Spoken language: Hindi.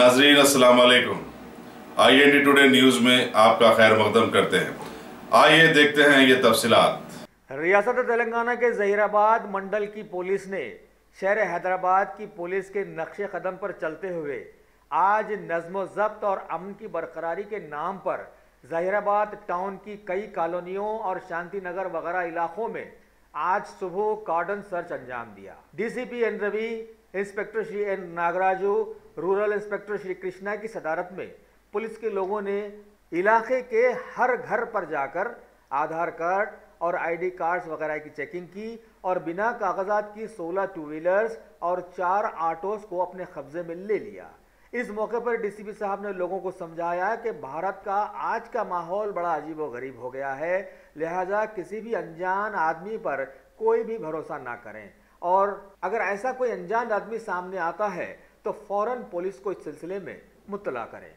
नाजरीन अस्सलाम वालेकुम। IND टुडे न्यूज में आपका खैर मकदम करते हैं। आइए देखते हैं ये तफसीलात। रियासत तेलंगाना के जहीराबाद मंडल की पुलिस ने शहर हैदराबाद की पुलिस के नक्शे कदम पर चलते हुए आज नज़्म ज़ब्त और अमन की बरकरारी के नाम पर जहीराबाद टाउन की कई कॉलोनियों और शांति नगर वगैरह इलाकों में आज सुबह कार्डन सर्च अंजाम दिया। DCP N Ravi, inspector Shri N Nagaraju, rural inspector Shri Krishna की सदारत में पुलिस के लोगों ने इलाके के हर घर पर जाकर आधार कार्ड और ID कार्ड्स वगैरह की चेकिंग की और बिना कागजात की 16 टू व्हीलर्स और 4 ऑटोस को अपने कब्जे में ले लिया। इस मौके पर DCP साहब ने लोगों को समझाया कि भारत का आज का माहौल बड़ा अजीबोगरीब हो गया है, लिहाजा किसी भी अनजान आदमी पर कोई भी भरोसा ना करें और अगर ऐसा कोई अनजान आदमी सामने आता है तो फौरन पुलिस को इस सिलसिले में मुत्तला करें।